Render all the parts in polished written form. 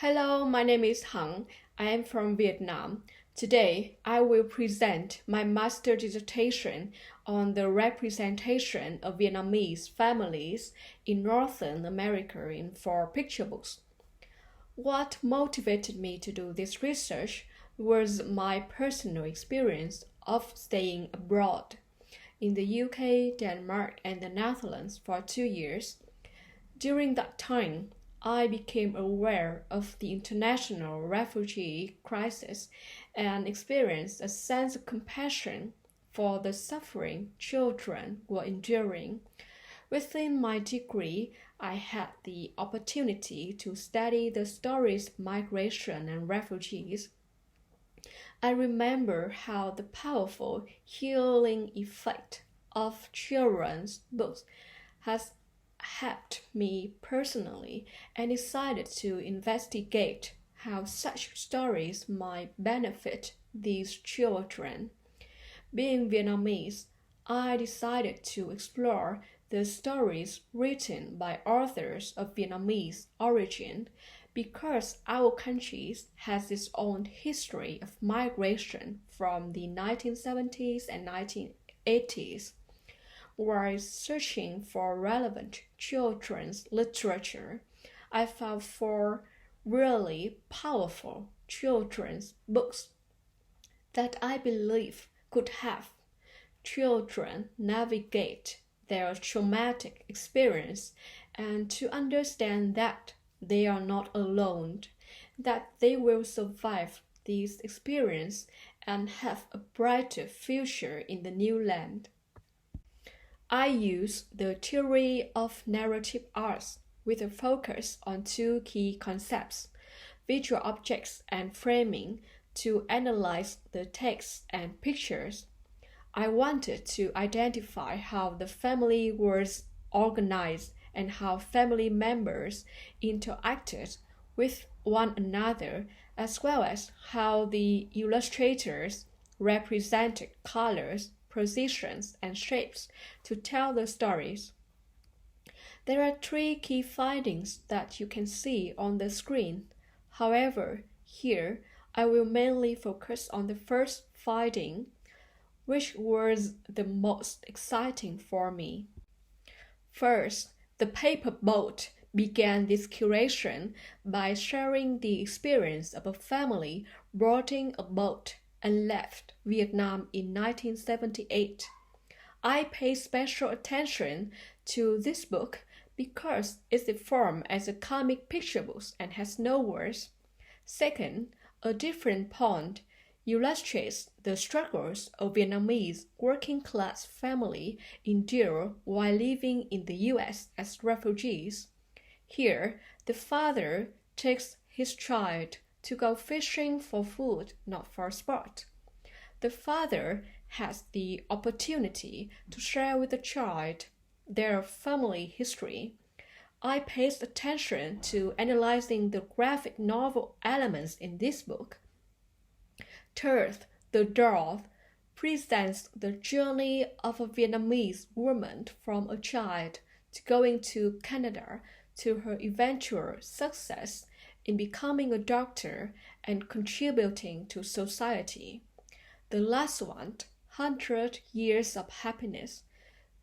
Hello, my name is Hang. I am from Vietnam. Today, I will present my master dissertation on the representation of Vietnamese families in Northern America for picture books. What motivated me to do this research was my personal experience of staying abroad in the UK, Denmark, and the Netherlands for 2 years. During that time, I became aware of the international refugee crisis and experienced a sense of compassion for the suffering children were enduring. Within my degree, I had the opportunity to study the stories of migration and refugees. I remember how the powerful healing effect of children's books has helped me personally and decided to investigate how such stories might benefit these children. Being Vietnamese, I decided to explore the stories written by authors of Vietnamese origin because our country has its own history of migration from the 1970s and 1980s. While searching for relevant children's literature, I found 4 really powerful children's books that I believe could help children navigate their traumatic experience and to understand that they are not alone, that they will survive this experience and have a brighter future in the new land. I use the theory of narrative arts with a focus on 2 key concepts, visual objects and framing, to analyze the text and pictures. I wanted to identify how the family was organized and how family members interacted with one another, as well as how the illustrators represented colors, positions, and shapes to tell the stories. There are 3 key findings that you can see on the screen. However, here I will mainly focus on the first finding, which was the most exciting for me. First, the paper boat began this curation by sharing the experience of a family boarding a boat and left Vietnam in 1978. I pay special attention to this book because it's formed as a comic picture book and has no words. Second, a different point illustrates the struggles of Vietnamese working-class family endure while living in the US as refugees. Here, the father takes his child to go fishing for food, not for sport. The father has the opportunity to share with the child their family history. I paid attention to analyzing the graphic novel elements in this book. Third, the dwarf presents the journey of a Vietnamese woman from a child to going to Canada to her eventual success in becoming a doctor and contributing to society. The last one, 100 Years of Happiness,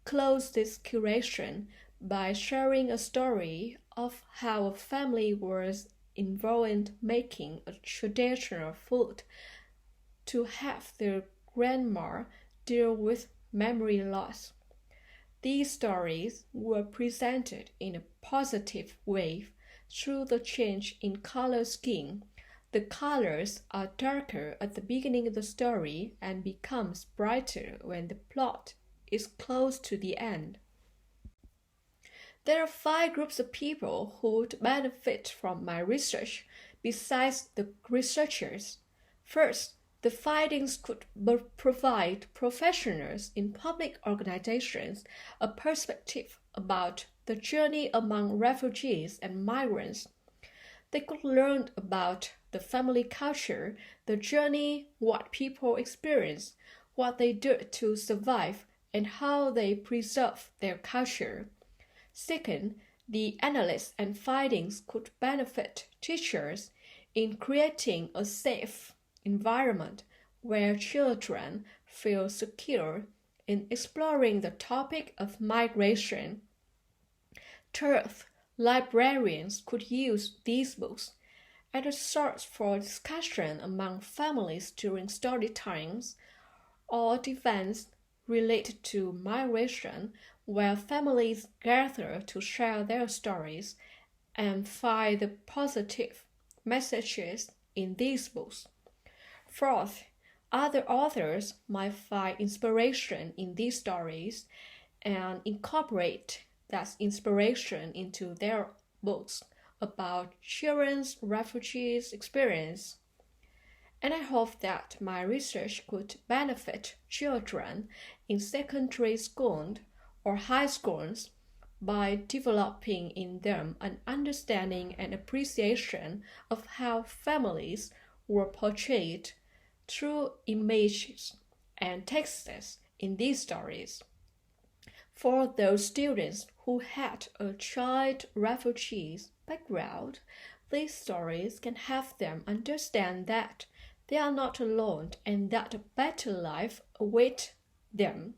closed this curation by sharing a story of how a family was involved in making a traditional food to help their grandma deal with memory loss. These stories were presented in a positive way through the change in color scheme. The colors are darker at the beginning of the story and becomes brighter when the plot is close to the end. There are 5 groups of people who would benefit from my research besides the researchers. First, the findings could provide professionals in public organizations a perspective about the journey among refugees and migrants. They could learn about the family culture, the journey, what people experience, what they did to survive, and how they preserve their culture. Second, The analysis and findings could benefit teachers in creating a safe environment where children feel secure in exploring the topic of migration. Third, librarians could use these books as a source for discussion among families during story times or events related to migration, where families gather to share their stories and find the positive messages in these books. Fourth, other authors might find inspiration in these stories and incorporate that inspiration into their books about children's refugees experience. And I hope that my research could benefit children in secondary schools or high schools by developing in them an understanding and appreciation of how families were portrayed through images and texts in these stories. For those students who had a child refugee's background, these stories can help them understand that they are not alone and that a better life awaits them.